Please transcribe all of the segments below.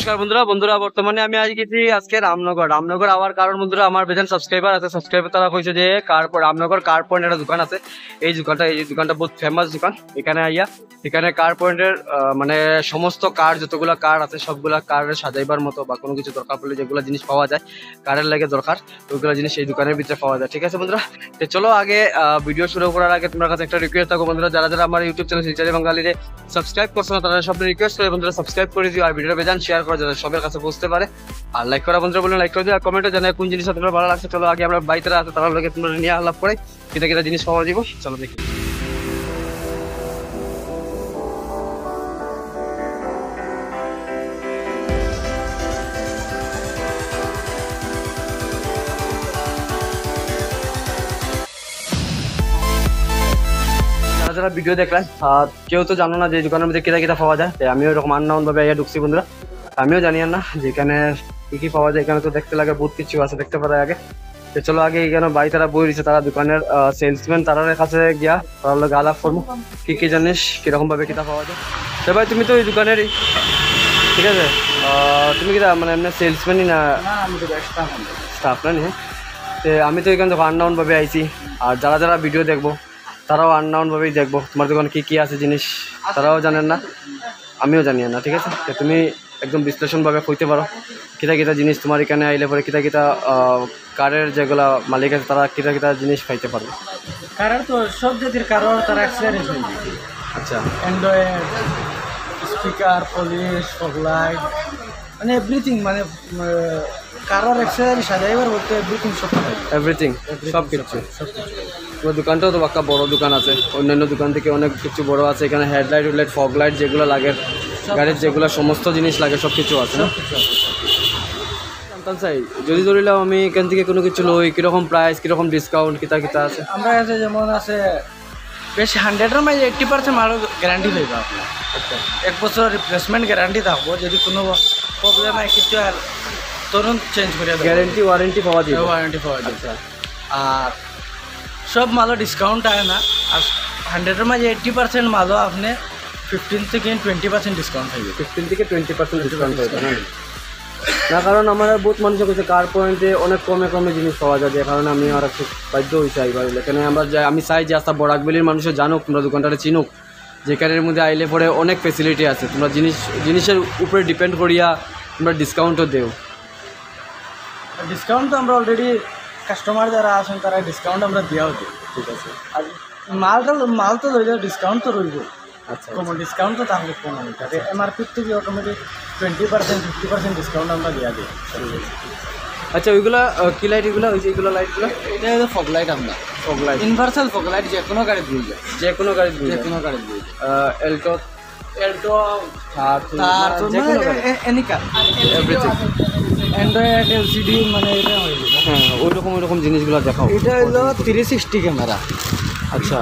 নমস্কার বন্ধুরা বর্তমানে আমি আজকে রামনগর আওয়ার কারণ বন্ধুরা আমার বেজন সাবস্ক্রাইবার আছে। সাবস্ক্রাইবার তারা কইছে যে রামনগর কার পয়েন্ট একটা দোকান আছে। এই দোকানটা বহুত ফেমাস দোকান। এখানে কার পয়েন্টের মানে সমস্ত কার যতগুলা কার আছে সবগুলা কারের সাজাইবার মতো বা কোনো কিছু দরকার পড়লে যেগুলো জিনিস পাওয়া যায় কারের লাগে দরকার ওইগুলো জিনিস এই দোকানের ভিতরে পাওয়া যায়। ঠিক আছে বন্ধুরা, তো চলো আগে ভিডিও শুরু করার আগে তোমার কাছে একটা রিকোয়েস্ট থাকো বন্ধুরা, যারা আমার ইউটিউব চ্যানেল শিলচর বাঙালিরে সাবস্ক্রাইব করছো না তারা সব রিকোয়েস্ট করে বন্ধুরা সাবস্ক্রাইব করে দিও আর ভিডিওটা বেজান শেয়ার করো যাতে সবার কাছে পৌঁছতে পারে। আর লাইক করা বন্ধুরা বলে লাইক করে দিও আর কমেন্টে জানাই কোন জিনিস তোমার ভালো লাগছে। চলো আগে আমরা বাইরে আছে তারা লোকে তোমরা নিয়ে আলাপ করে কিটা জিনিস পাওয়া যাবো। চলো দেখি। যারা ভিডিও দেখলেন কেউ তো জানো না যে দোকানের মধ্যে কিটা পাওয়া যায়। আমিও এরকম আননাউন ভাবে ঢুকছি বন্ধুরা, আমিও জানি না যেখানে কি পাওয়া যায়। এখানে তো দেখতে লাগে বহুত কিছু আছে দেখতে পারে আগে। তো চলো আগে এখানে বাড়ি তারা বই দিচ্ছে, তারা দোকানের সেলসম্যান তার কাছে গিয়া তার লোক আলাপ করবো কি জানিস কিরকম ভাবে কিটা পাওয়া যায়। তো ভাই তুমি তো ওই দোকানেরই, ঠিক আছে? তুমি কিটা মানে এমনি সেলসম্যানই না? স্টাফ না নি? তো আমি তো এখানে আননাউন ভাবে আইছি আর যারা ভিডিও দেখবো তারাও আননাউন ভাবেই দেখবো তোমার দোকানে কি আছে জিনিস তারাও জানেন না আমিও জানি না। ঠিক আছে, তুমি একদম বিশ্লেষণভাবে কইতে পারো কিটা জিনিস তোমার এখানে আইলে পরে কিটা কারের যেগুলা মালিক আছে তারা কিটা জিনিস পাইতে পারবে। কারের তো সব জাতির কারোর তারা এক্সপিরিয়েন্স হয়ে যায়। আচ্ছা, অ্যান্ড্রয়েড স্পিকার পলিশ ফগলাইট মানে এভরিথিং মানে কারোর এক্সপিরিয়েন্স সাজাইবার বলতে এভরিথিং সব কিছু তোমার দোকানটাও তো একটা বড় দোকান আছে, অন্যান্য দোকান থেকে অনেক কিছু বড় আছে। এখানে হেডলাইট ফগ লাইট যেগুলো লাগে গাড়ির যেগুলো সমস্ত জিনিস লাগে সব কিছু আছে না? চাই যদি ধরিলাম আমি এখান থেকে কোনো কিছু লই কিরকম প্রাইস কিরকম ডিসকাউন্ট কিতা আছে? আমরা কাছে যেমন আছে বেশি 100-এর মাঝে 80% মালও গ্যারান্টি লইবা আপনার। আচ্ছা, 1 বছরের রিপ্লেসমেন্ট গ্যারান্টি থাকবো, যদি কোনো প্রবলেম হয় কিছু আর তুরন্ত চেঞ্জ করে গ্যারান্টি ওয়ারেন্টি পাওয়া যায়। আচ্ছা, আর সব মালও ডিসকাউন্ট আয় না। আর 100-এর মাঝে 80% মালও আপনি 15 থেকে 20% ডিসকাউন্ট হয়ে যাবে। 15 থেকে 20% ডিসকাউন্ট হয়ে যাবে না? কারণ আমার বহুত মানুষ কইছে কার পয়েন্টে অনেক কমে জিনিস পাওয়া যায়, যে কারণে আমি আর একটু বাধ্য হয়েছি আইবার। এখানে আমি চাই যে আস্তা বরাকবেলির মানুষও জানুক তোমরা দোকানটারে চিনুক, যেখানের মধ্যে আইলে পরে অনেক ফেসিলিটি আছে। তোমরা জিনিসের উপরে ডিপেন্ড করিয়া তোমরা ডিসকাউন্টও দেও। ডিসকাউন্ট তো আমরা অলরেডি কাস্টমার যারা আছেন তারা ডিসকাউন্ট আমরা দেওয়াও দিই। ঠিক আছে, আর মাল তো রইল ডিসকাউন্ট তো রইব। আচ্ছা, কমন ডিসকাউন্ট তো তাহলে কমন থাকে এমআরপির থেকে অটোমেটিক 20% 50% ডিসকাউন্ট আমরা দেওয়া দিই। আচ্ছা, ওইগুলা কি লাইট এগুলো? ওই যে এইগুলো লাইটগুলো এটা হলো ফগ লাইট। আপনার fog light universal fog light যে কোনো গাড়ি দিয়ে যায়, যে কোনো গাড়ি এলটো এনি কার এভরিথিং অ্যান্ড্রয়েড এলসিডি মানে এটা হয়ে যাবে। হ্যাঁ, ওইরকম জিনিসগুলো দেখাও। এটা হলো 360 ক্যামেরা। আচ্ছা,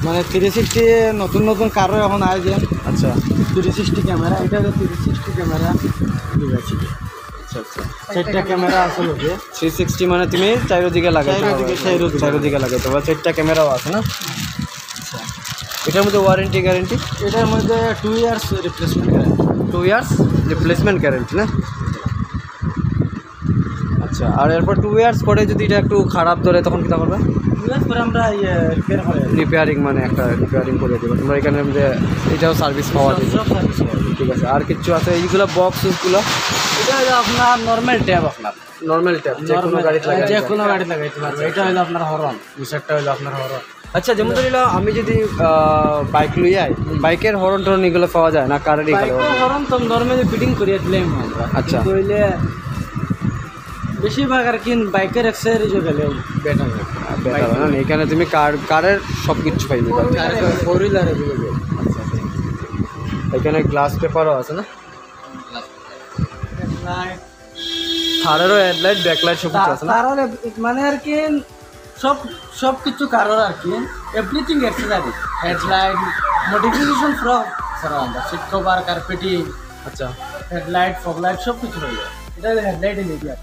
মানে 360 নতুন কারও এখন আয়োজন। আচ্ছা, 360 ক্যামেরা, এটা হলো 360 ক্যামেরা। ঠিক আছে, আচ্ছা 4টা ক্যামেরা আছে লোকে 360 মানে তুমি চারিদিকে লাগাইতে লাগাইতে হবে। 4টা ক্যামেরাও আছে না? আচ্ছা, এটার মধ্যে ওয়ারেন্টি গ্যারেন্টি? এটার মধ্যে 2 years replacement guarantee. 2 years replacement guarantee না? আচ্ছা, আর এরপর 2 ইয়ার্স পরে যদি এটা একটু খারাপ ধরে তখন কী করবে? 2 ইয়ার্স পরে আমরা রিপেয়ারিং মানে একটা রিপেয়ারিং করে দেবো তোমরা এখানের মধ্যে। এটাও সার্ভিস পাওয়া যায়? ঠিক আছে, আর কিছু আছে এইগুলো বক্সগুলো? এটা হলো আপনার নর্মাল ট্যাব। আপনার নর্মাল ট্যাব যে কোনো গাড়িতে লাগাইতে পারবে। এটা হলো আপনার হরন, দুসারটা হলো আপনার হরন। আচ্ছা, যেমন ধরিল আমি যদি বাইক লই যাই, বাইকের হরন টরন এগুলো পাওয়া যায় না? কারের হরন তো নর্মালি ফিটিং করিয়া দিলাম আমরা। আচ্ছা, হইলে বেশিরভাগ আর কি বাইকের এক্সেসরিজও গেলে বেটার হবে। এখানে তুমি কারের সব কিছু পাইবে। ফোর হুইলারে এখানে গ্লাস পেপারও আছে না? থারেরও হেডলাইট ব্যাকলাইট সব কিছু আছে না? তার মানে আর কি সব কিছু কারোর আর কি everything accessory, headlight modification from seat cover carpeting. আচ্ছা, হেডলাইট ফগ লাইট সব কিছু হয়ে যায়। এটা হেডলাইটে নিয়ে যায়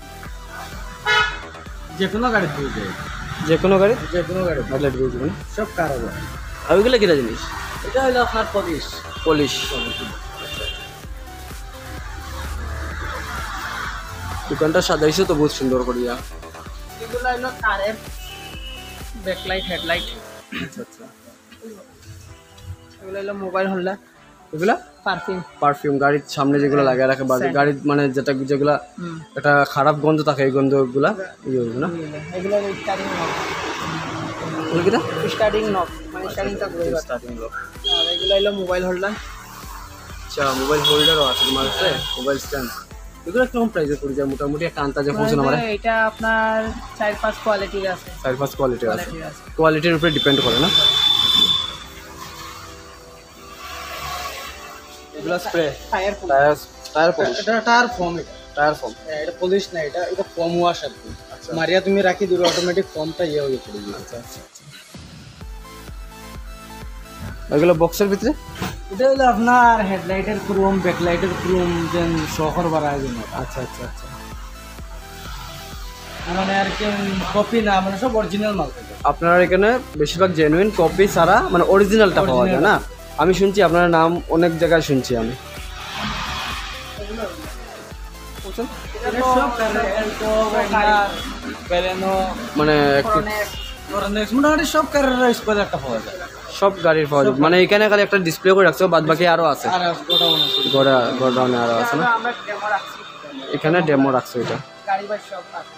যে কোনো গাড়ি দিয়ে যায়, যে কোনো গাড়ি হেডলাইট দিয়ে যাবেন সব কারোর। আর ওইগুলো কিনা জিনিস? এটা হলো আপনার পলিশ। দোকানটা সাজাইছো তো বহুত সুন্দর করিয়া। এগুলো হলো কারের ব্যাকলাইট হেডলাইট। আচ্ছা আচ্ছা। এগুলো হলো মোবাইল হোল্ডার, এগুলা পারফিউম। পারফিউম গাড়ির সামনে যেগুলো লাগায় রাখে বা গাড়ির মানে যেগুলা একটা খারাপ গন্ধ থাকে এই গন্ধগুলা ইয়ে হবে না। এগুলো স্টার্টিং নব, এগুলো কিটা স্টার্টিং নব মানে স্টার্টিংটা ঘুরে যাচ্ছে। Starting lock. আর এগুলো হলো মোবাইল হোল্ডার। আচ্ছা মোবাইল হোল্ডারও আছে তোমার কাছে, মোবাইল স্ট্যান্ড। এগুলো কেমন প্রাইসে পড়ে যায় মোটামুটি একটা আন্দাজে পৌঁছে না? এটা আপনার 4-5 কোয়ালিটির আছে। 4-5 কোয়ালিটির আছে, কোয়ালিটির উপরে ডিপেন্ড করে না? এগুলো স্প্রে টায়ার টায়ার পলিশ। এটা টায়ার ফোম, এটা টায়ার ফোম, এটা পলিশ না, এটা ফোম ওয়াশ আর কি। মারিয়া তুমি রাখি দিবে অটোমেটিক ফোমটা ইয়ে হয়ে পড়ে যাবে। আচ্ছা আচ্ছা। এগুলো বক্সের ভিতরে? এটা হলো আপনার হেডলাইটের ক্রোম, ব্যাকলাইটের ক্রোম দেন শহর বাড়ায় জন্য। আচ্ছা আচ্ছা আচ্ছা। মানে আর কি কপি না, মানে সব অরিজিনাল মাল থাকে। আপনার এখানে বেশিরভাগ জেনুইন, কপি ছাড়া মানে অরিজিনালটা পাওয়া যায় না? আমি শুনছি আপনার নাম অনেক জায়গায় শুনছি আমি। মানে মোটামুটি সব কারের স্কোয়ার একটা পাওয়া যায়, সব গাড়ির পাওয়া যায়। মানে এখানে খালি একটা ডিসপ্লে করে রাখছো, বাদ বাকি আরো আছে। আর গোডাউনে আরো আছে না? আমরা ডেমো রাখছি, এখানে ডেমো রাখছো এটা। গাড়ি বাই সব আছে।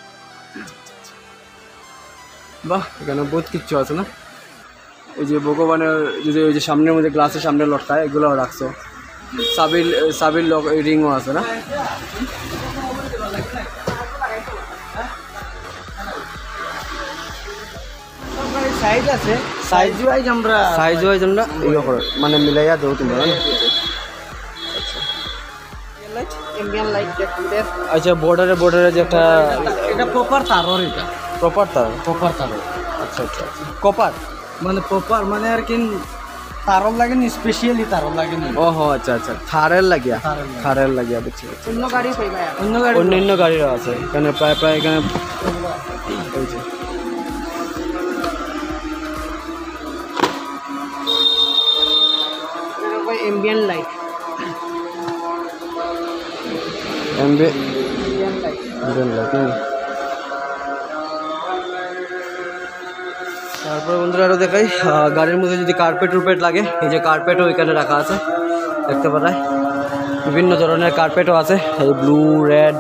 বাহ, এখানে বহুত কিচ্ছু আছে না? এই যে ভগবানের যদি ওই যে সামনের মধ্যে গ্লাসের সামনে লটকায় এগুলোও রাখছো। সাবিল লক রিংও আছে না? সাইজ আছে, সাইজ ওয়াইজ আমরা ইয়ে করে মানে মিলাইয়া দেবো তোমরা। ইন্ডিয়ান লাইট দেখতে। আচ্ছা বর্ডারে যে একটা এটা প্রপার তারর, এটা প্রপার তার। আচ্ছা আচ্ছা। কপার মানে প্রপার মানে আর কি তারর লাগে না, স্পেশালি তারর লাগে না। ওহো আচ্ছা আচ্ছা, থারের লাগিয়া বুঝছি। অন্য গাড়ি পাইবা, অন্যান্য গাড়িরও আছে এখানে প্রায় এখানে। এই যে এমবিএন লাইট, তারপরে বন্ধুরা আরও দেখাই গাড়ির মধ্যে যদি কার্পেট লাগে, এই যে কার্পেটও এখানে রাখা আছে দেখতে পারায়। বিভিন্ন ধরনের কার্পেটও আছে, এই ব্লু, রেড,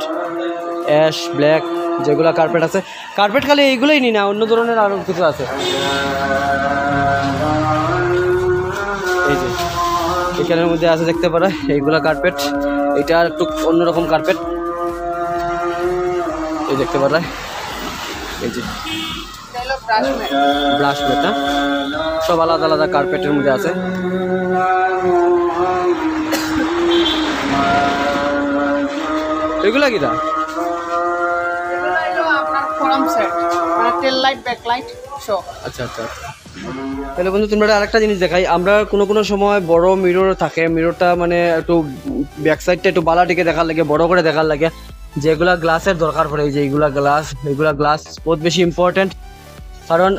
অ্যাশ, ব্ল্যাক যেগুলো কার্পেট আছে। কার্পেট খালি এইগুলোই নি না, অন্য ধরনের আরও কিছু আছে। এই যে এখানের মধ্যে আছে দেখতে পারায় এইগুলা কার্পেট। এটা একটু অন্যরকম কার্পেট, এই দেখতে পারায়। এই যে ব্রাশ ম্যাট না, সব আলাদা আলাদা কার্পেটের মধ্যে আছে। এগুলা কিটা? আচ্ছা আচ্ছা। তাহলে বন্ধু তোমরা আরেকটা জিনিস দেখাই, আমরা কোনো সময় বড় মিরর থাকে, মিররটা মানে একটু ব্যাক সাইডটা একটু বালাটিকে দেখার লাগে, বড় করে দেখার লাগে, যেগুলা গ্লাসের দরকার পড়ে। এই যে এইগুলা গ্লাস বহুত বেশি ইম্পর্টেন্ট। কারণ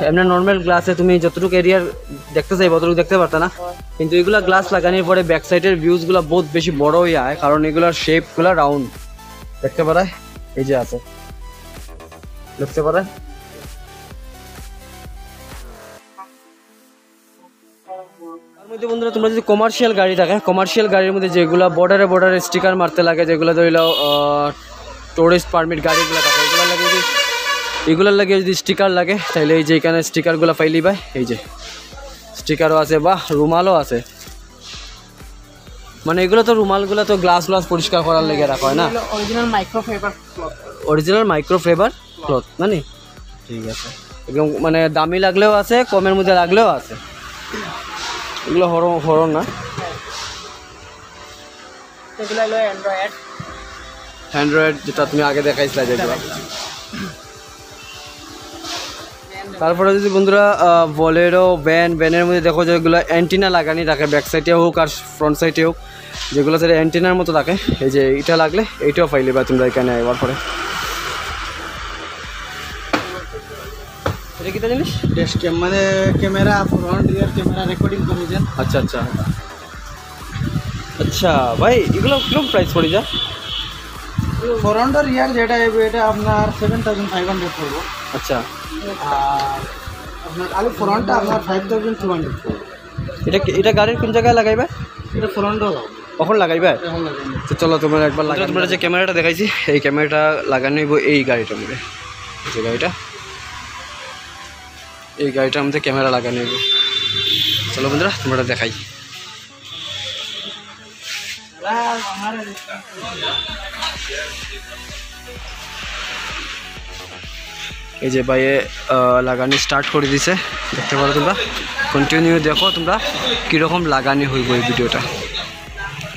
এমনি নর্মাল গ্লাসে তুমি যতটুকু এরিয়ার দেখতে চাইবে ততটুকু দেখতে পারতে না, কিন্তু এগুলা গ্লাস লাগানোর পরে ব্যাক সাইডের ভিউজগুলো বহুত বেশি বড় হয়ে যায়, কারণ এগুলার শেপগুলো রাউন্ড দেখতে পারায়। এই যে আছে দেখতে পারায়। তার মধ্যে বন্ধুরা তোমরা যদি কমার্শিয়াল গাড়ি থাকে, কমার্শিয়াল গাড়ির মধ্যে যেগুলো বর্ডারে স্টিকার মারতে লাগে, যেগুলো ধরিল টুরিস্ট পারমিট গাড়িগুলো থাকে, এগুলোর লাগে যদি স্টিকার লাগে তাহলে এই যে এখানে স্টিকারগুলো ফাইলি পায়। এই যে স্টিকারও আছে, বাহ রুমালও আছে। মানে এগুলো তো রুমালগুলো তো গ্লাস পরিষ্কার করার লেগে রাখা হয় না? অরিজিনাল মাইক্রোফাইবার ক্লথ না নি? ঠিক আছে, একদম মানে দামি লাগলেও আছে, কমের মধ্যে লাগলেও আছে। এগুলো হরণ না, অ্যান্ড্রয়েড যেটা তুমি আগে দেখাইছিলে যেগুলো। তারপরে যদি বন্ধুরা বলেরো, ভ্যানের মধ্যে দেখো যেগুলো অ্যান্টিনা লাগানি থাকে, ব্যাক সাইডে হোক আর ফ্রন্ট সাইডে হোক, যেগুলো সেটা অ্যান্টিনার মতো থাকে। এই যে এটা লাগলে এইটাও ফাইলে বা তোমরা এখানে এবার পরে। এটা কিটা জিনিস? ড্যাশ ক্যাম মানে camera, front rear camera recording করে দেন। আচ্ছা আচ্ছা আচ্ছা ভাই, এগুলো কিরকম প্রাইস পড়ে যায়? ফরন্ডার ইয়ার যেটা এটা আপনার 7500 পড়বো। আচ্ছা, আর আপনার আলু ফ্রন্টটা আপনার 5200 পড়বো। এটা গাড়ির কোন জায়গায় লাগাইবে? এটা ফ্রন্টও কখন লাগাইবে? এখন লাগানো। তো চলো তোমরা একবার লাগাই। তোমরা যে ক্যামেরাটা দেখাইছি এই ক্যামেরাটা লাগানো হইব এই গাড়িটার মধ্যে। যে গাড়িটা, এই গাড়িটার মধ্যে ক্যামেরা লাগানো হইব। চলো বন্ধুরা তোমরা দেখাই। এই যে ভাইয়ে লাগানি স্টার্ট করে দিছে, দেখতে পারো তোমরা। কন্টিনিউ দেখো তোমরা কীরকম লাগানি হইব এই ভিডিওটা,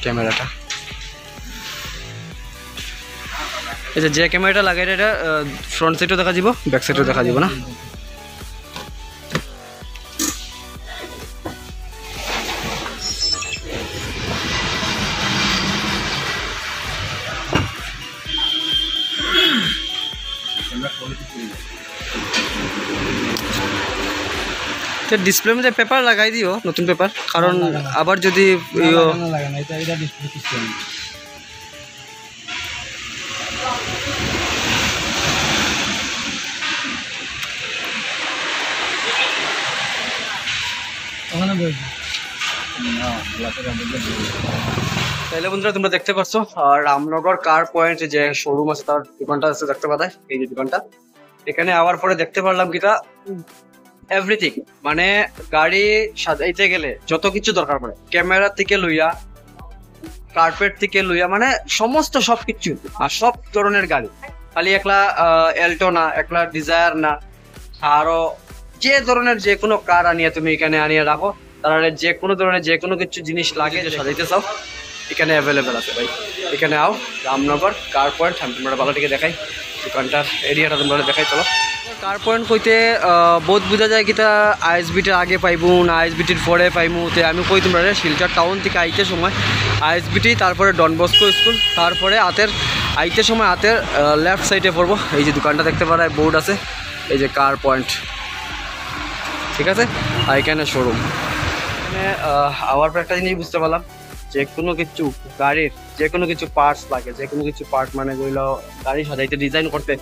ক্যামেরাটা। এই যে ক্যামেরাটা লাগাই এটা ফ্রন্ট সাইডও দেখা যাব, ব্যাক সাইডও দেখা যাব না। ডিসপ্লের মধ্যে পেপার লাগাই দিও, নতুন পেপার, কারণ আবার যদি লাগানো এটা ডিসপ্লে সিস্টেম। ওখানে বলছি তাহলে বন্ধুরা তোমরা দেখতে পাচ্ছ আর রামনগর কার পয়েন্ট যে শোরুম আছে তার দোকানটা আছে, দেখতে পাচ্ছ এই যে দোকানটা। এখানে আওয়ার পরে দেখতে পারলাম কিটা এভরিথিং, মানে গাড়ি সাজাইতে গেলে যত কিছু দরকার পড়ে, ক্যামেরা থেকে লইয়া কার্পেট থেকে লইয়া, মানে সমস্ত সবকিছু আর সব ধরনের গাড়ি। খালি একলা এল্টো না, একলা ডিজায়ার না, আরো যে ধরনের যে কোনো কার আনিয়ে তুমি এখানে আনিয়ে রাখো, তাহলে যে কোনো ধরনের যে কোনো কিছু জিনিস লাগে যে সাজাইতে চাও এখানে অ্যাভেলেবেল আছে ভাই। এখানে আও, রামনগর কার পয়েন্ট। আমি তোমরা ভালো থেকে দেখাই দোকানটার এরিয়াটা, তোমরা দেখাই। চলো কার পয়েন্ট কইতে বহুত বোঝা যায় কিটা আইএসবিটির আগে পাইবো না আইএসবিটির পরে পাইবো। তো আমি কই তোমরা শিলচর টাউন থেকে আইতে সময় আইএসবিটি, তারপরে ডন বস্কো স্কুল, তারপরে আইতে সময় হাতের লেফট সাইডে পড়বো। এই যে দোকানটা দেখতে পারা বোর্ড আছে, এই যে কার পয়েন্ট, ঠিক আছে। আর এখানে শোরুম। এখানে আওয়ার পর একটা জিনিস বুঝতে পারলাম, যে কোনো কিছু গাড়ির যে কোনো কিছু পার্টস লাগে, যে কোনো কিছু পার্ট মানে গইলো গাড়ি সাজাইতে ডিজাইন করতে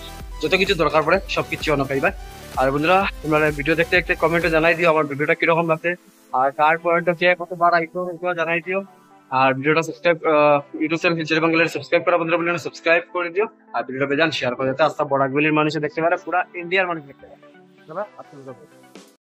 যত কিছু দরকার পড়ে সব কিছু অন্য পাইবা। আর বন্ধুরা তোমরা ভিডিও দেখতে দেখতে কমেন্টে জানাই দিও আমার ভিডিওটা কিরকম লাগছে, আর কার পয়েন্টটা কে কতবার আইতো জানাই দিও। আর ভিডিওটা সাবস্ক্রাইব, ইউটিউব চ্যানেল ফিউচার বাংলার সাবস্ক্রাইব করা বন্ধুরা বললেন সাবস্ক্রাইব করে দিও। আর ভিডিওটা বেজান শেয়ার করে দিতে, আস্তা বড়াকবিলির মানুষ দেখতে পারে, পুরা ইন্ডিয়ার মানুষ দেখতে পারে।